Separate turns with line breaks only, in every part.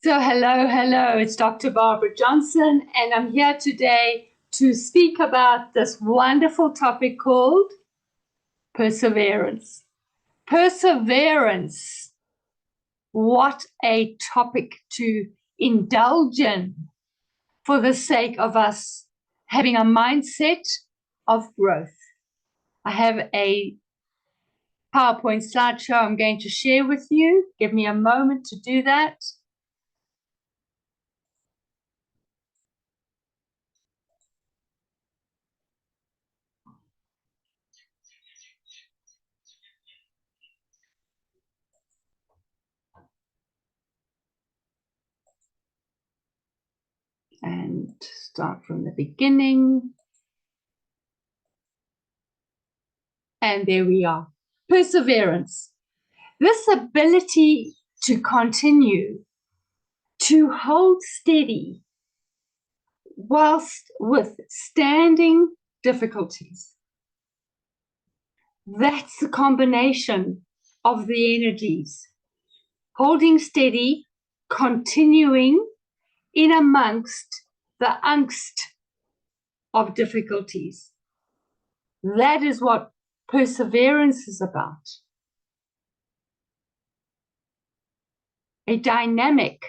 So, hello, it's Dr. Barbara Johnson, and I'm here today to speak about this wonderful topic called perseverance. Perseverance, what a topic to indulge in for the sake of us having a mindset of growth. I have a PowerPoint slideshow I'm going to share with you. Give me a moment to do that. And start from the beginning. And there we are. Perseverance. This ability to continue, to hold steady whilst withstanding difficulties. That's the combination of the energies. Holding steady, continuing in amongst the angst of difficulties. That is what perseverance is about. A dynamic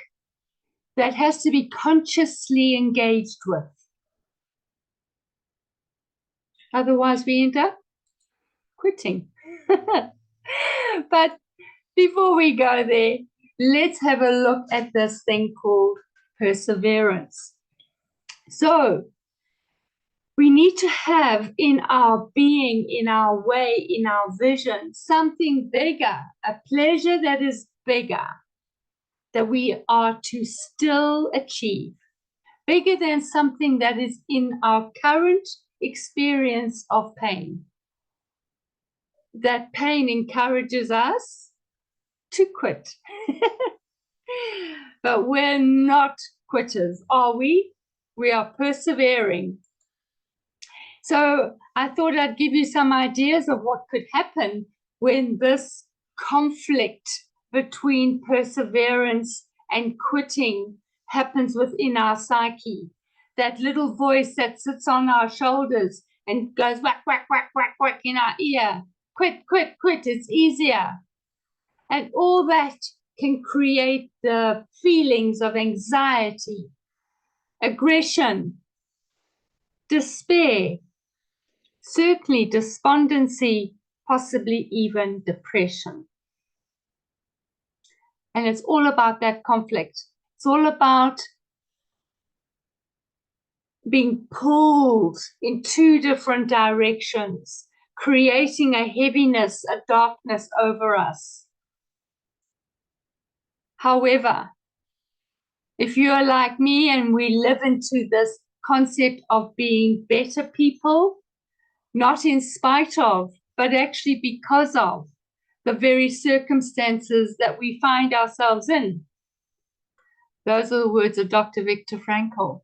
that has to be consciously engaged with. Otherwise, we end up quitting. But before we go there, let's have a look at this thing called perseverance. So, we need to have in our being, in our way, in our vision, something bigger, a pleasure that is bigger, that we are to still achieve, bigger than something that is in our current experience of pain. That pain encourages us to quit. But we're not quitters, are we? We are persevering. So I thought I'd give you some ideas of what could happen when this conflict between perseverance and quitting happens within our psyche. That little voice that sits on our shoulders and goes whack, whack, whack, whack, whack in our ear. Quit, quit, quit, it's easier. And all that can create the feelings of anxiety, aggression, despair, certainly despondency, possibly even depression. And it's all about that conflict. It's all about being pulled in two different directions, creating a heaviness, a darkness over us. However, if you are like me and we live into this concept of being better people, not in spite of, but actually because of the very circumstances that we find ourselves in. Those are the words of Dr. Viktor Frankl.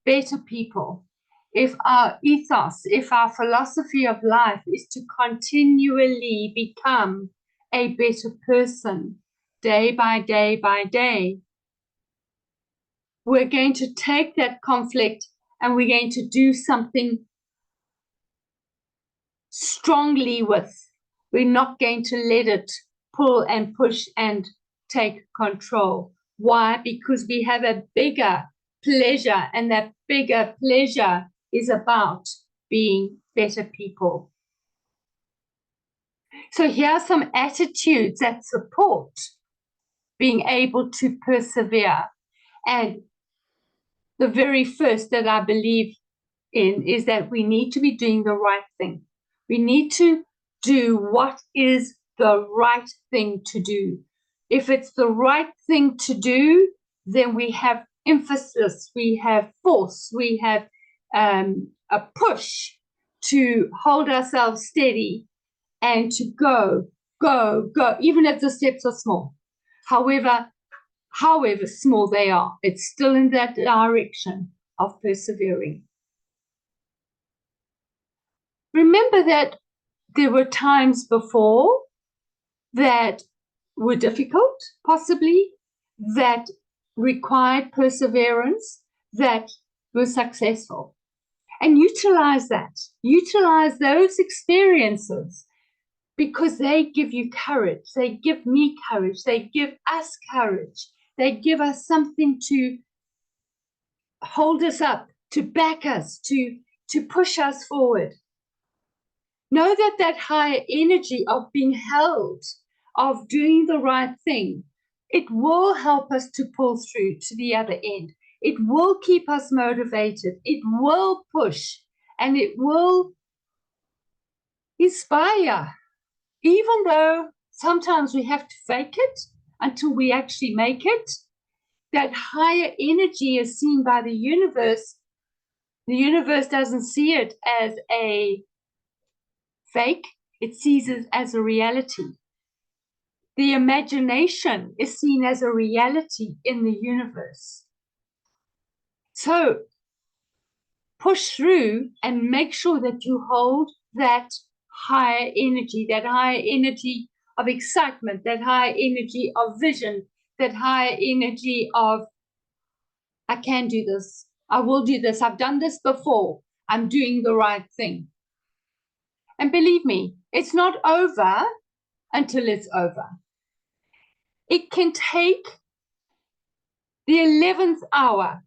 Better people. If our ethos, if our philosophy of life is to continually become a better person, day by day by day, we're going to take that conflict and we're going to do something strongly with. We're not going to let it pull and push and take control. Why? Because we have a bigger pleasure, and that bigger pleasure is about being better people. So here are some attitudes that support being able to persevere. And the very first that I believe in is that we need to be doing the right thing. We need to do what is the right thing to do. If it's the right thing to do, then we have emphasis, we have force, we have a push to hold ourselves steady and to go, even if the steps are small. However small they are, it's still in that direction of persevering. Remember that there were times before that were difficult, possibly, that required perseverance, that were successful. And utilize that. Utilize those experiences, because they give you courage. They give me courage. They give us courage. They give us something to hold us up, to back us, to push us forward. Know that that higher energy of being held, of doing the right thing, it will help us to pull through to the other end. It will keep us motivated. It will push, and it will inspire, even though sometimes we have to fake it until we actually make it. That higher energy is seen by the universe. The universe doesn't see it as a fake, it sees it as a reality. The imagination is seen as a reality in the universe. So push through and make sure that you hold that higher energy of excitement, that higher energy of vision, that higher energy of, I can do this, I will do this, I've done this before, I'm doing the right thing. And believe me, it's not over until it's over. It can take the 11th hour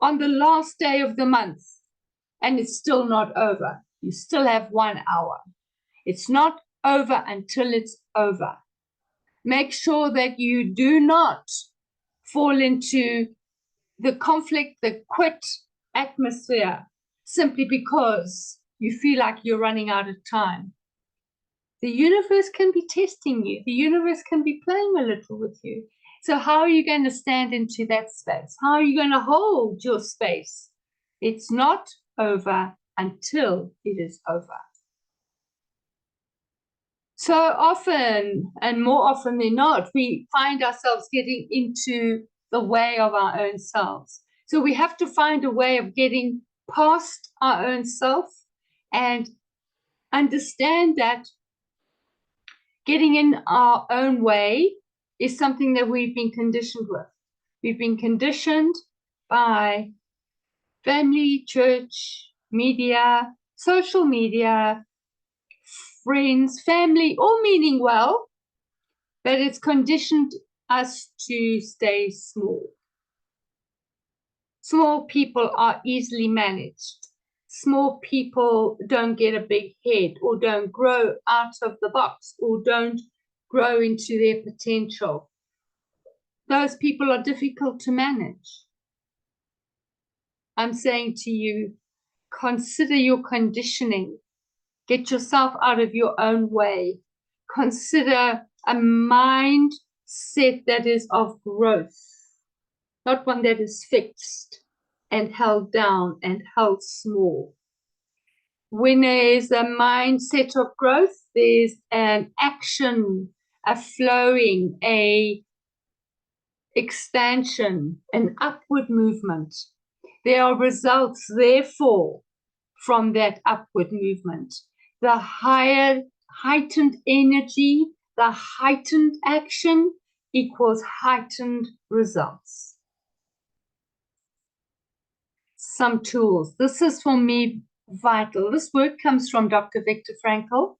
on the last day of the month, and it's still not over. You still have 1 hour. It's not over until it's over. Make sure that you do not fall into the conflict, the quit atmosphere, simply because you feel like you're running out of time. The universe can be testing you. The universe can be playing a little with you. So how are you going to stand into that space? How are you going to hold your space? It's not over until it is over. So often, and more often than not, we find ourselves getting into the way of our own selves. So we have to find a way of getting past our own self and understand that getting in our own way is something that we've been conditioned with. We've been conditioned by family, church, media, social media, friends, family, all meaning well, but it's conditioned us to stay small. Small people are easily managed. Small people don't get a big head, or don't grow out of the box, or don't grow into their potential. Those people are difficult to manage. I'm saying to you, consider your conditioning. Get yourself out of your own way. Consider a mindset that is of growth, not one that is fixed and held down and held small. When there's a mindset of growth, there's an action, a flowing, a expansion, an upward movement. There are results, therefore, from that upward movement. The higher, heightened energy, the heightened action equals heightened results. Some tools. This is for me vital. This work comes from Dr. Viktor Frankl.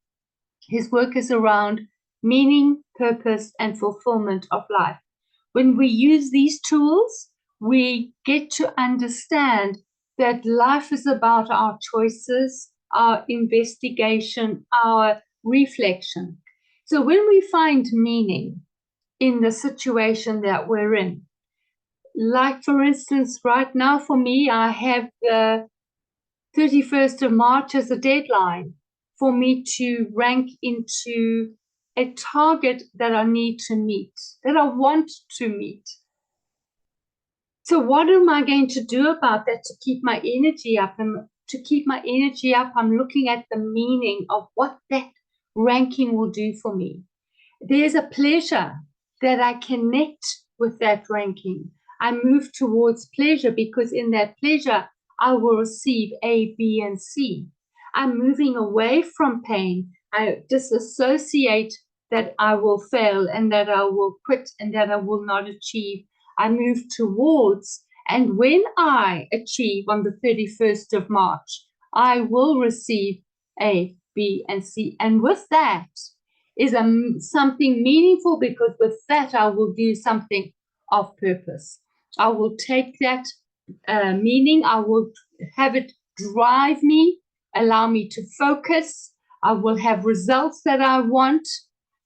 His work is around meaning, purpose, and fulfillment of life. When we use these tools, we get to understand that life is about our choices, our investigation, our reflection. So when we find meaning in the situation that we're in, like for instance, right now for me, I have the 31st of March as a deadline for me to rank into a target that I need to meet, that I want to meet. So what am I going to do about that to keep my energy up? And to keep my energy up, I'm looking at the meaning of what that ranking will do for me. There's a pleasure that I connect with that ranking. I move towards pleasure because in that pleasure, I will receive A, B, and C. I'm moving away from pain. I disassociate that I will fail and that I will quit and that I will not achieve. I move towards, and when I achieve on the 31st of March, I will receive A, B, and C. And with that is something meaningful, because with that I will do something of purpose. I will take that meaning, I will have it drive me, allow me to focus. I will have results that I want,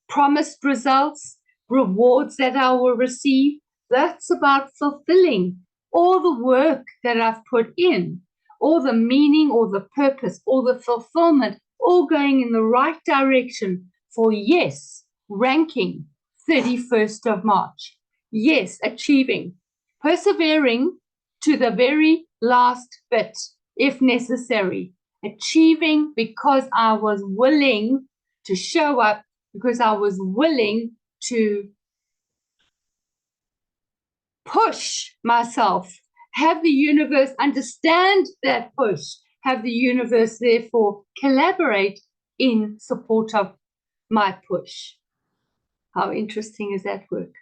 promised results, rewards that I will receive. That's about fulfilling all the work that I've put in, all the meaning, all the purpose, all the fulfillment, all going in the right direction for, yes, ranking 31st of March. Yes, achieving, persevering to the very last bit, if necessary. Achieving because I was willing to show up, because I was willing to push myself, have the universe understand that push, have the universe therefore collaborate in support of my push. How interesting is that work?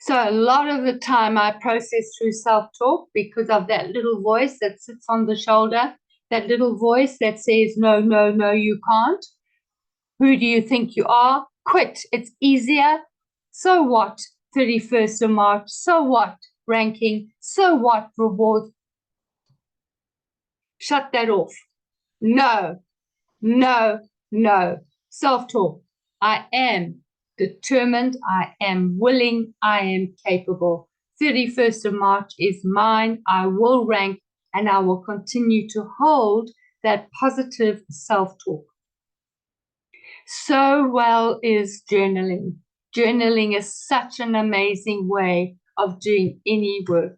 So a lot of the time I process through self-talk because of that little voice that sits on the shoulder, that little voice that says, no, no, no, you can't. Who do you think you are? Quit. It's easier. So what? 31st of March. So what? Ranking. So what? Reward. Shut that off. No, no, no. Self-talk. I am determined. I am willing. I am capable. 31st of March is mine. I will rank, and I will continue to hold that positive self-talk. So well is journaling. Journaling is such an amazing way of doing any work.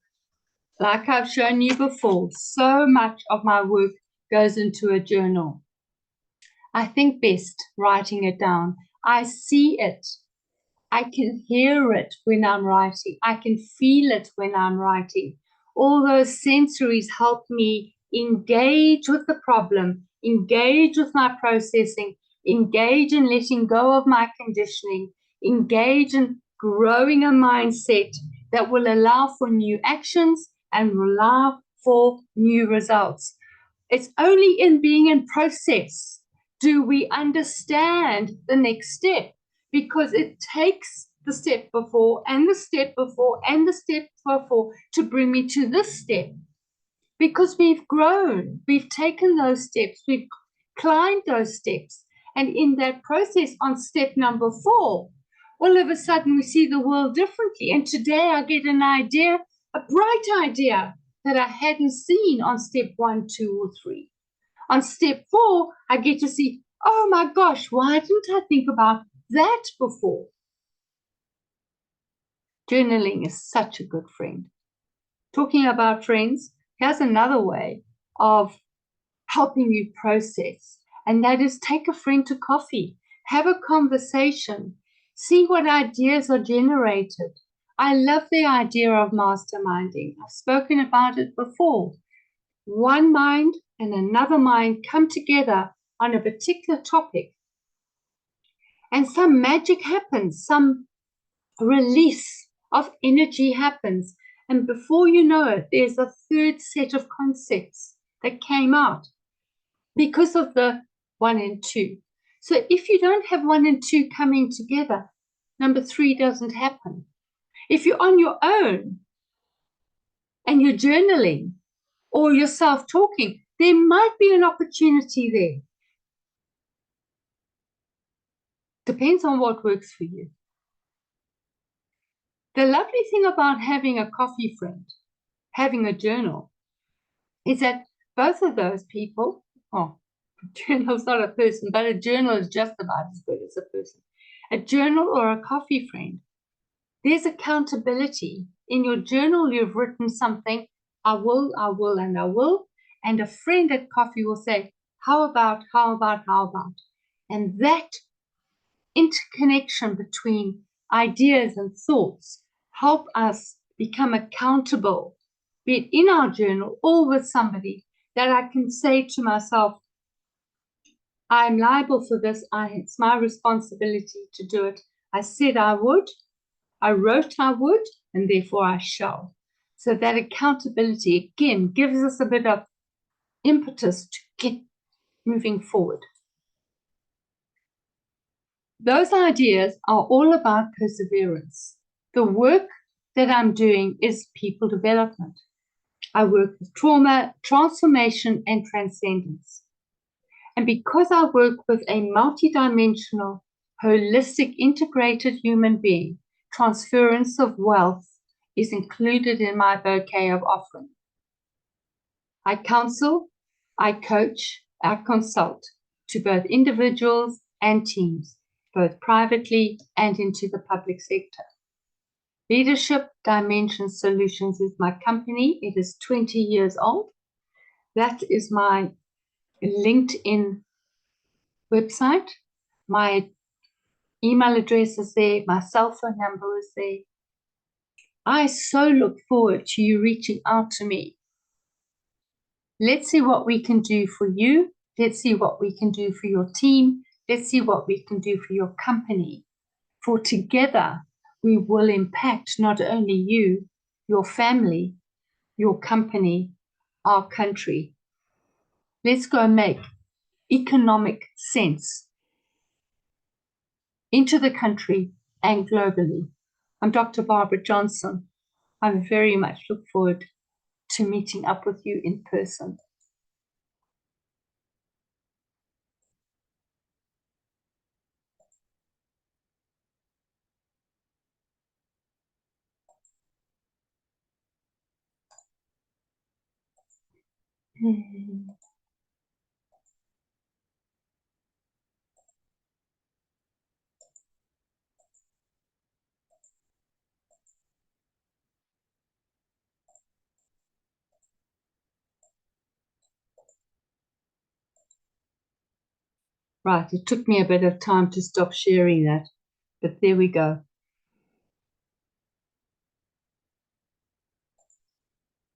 Like I've shown you before, so much of my work goes into a journal. I think best writing it down. I see it. I can hear it when I'm writing. I can feel it when I'm writing. All those sensories help me engage with the problem, engage with my processing, engage in letting go of my conditioning, engage in growing a mindset that will allow for new actions and allow for new results. It's only in being in process do we understand the next step, because it takes the step before and the step before and the step before to bring me to this step. Because we've grown, we've taken those steps, we've climbed those steps. And in that process, on step number 4, all of a sudden we see the world differently. And today I get an idea, a bright idea that I hadn't seen on step 1, 2, or 3. On step 4, I get to see, oh my gosh, why didn't I think about that before? Journaling is such a good friend. Talking about friends, here's another way of helping you process, and that is take a friend to coffee, have a conversation, see what ideas are generated. I love the idea of masterminding. I've spoken about it before. One mind and another mind come together on a particular topic, and some magic happens, some release of energy happens, and before you know it, there's a third set of concepts that came out because of the 1 and 2. So if you don't have 1 and 2 coming together, number 3 doesn't happen. If you're on your own and you're journaling or you're self-talking, there might be an opportunity there. Depends on what works for you. The lovely thing about having a coffee friend, having a journal, is that both of those people, a journal's not a person, but a journal is just about as good as a person. A journal or a coffee friend, there's accountability. In your journal, you've written something, I will, and I will. And a friend at coffee will say, how about? And that interconnection between ideas and thoughts help us become accountable, be it in our journal or with somebody, that I can say to myself, I'm liable for this. It's my responsibility to do it. I said I would, I wrote I would, and therefore I shall. So that accountability, again, gives us a bit of impetus to get moving forward. Those ideas are all about perseverance. The work that I'm doing is people development. I work with trauma, transformation, and transcendence. And because I work with a multidimensional, holistic, integrated human being, transference of wealth is included in my bouquet of offering. I counsel, I coach, I consult to both individuals and teams, both privately and into the public sector. Leadership Dimension Solutions is my company. It is 20 years old. That is my LinkedIn website. My email address is there. My cell phone number is there. I so look forward to you reaching out to me. Let's see what we can do for you. Let's see what we can do for your team. Let's see what we can do for your company. For together, we will impact not only you, your family, your company, our country. Let's go make economic sense into the country and globally. I'm Dr. Barbara Johnson. I very much look forward to meeting up with you in person. Right, it took me a bit of time to stop sharing that, but there we go.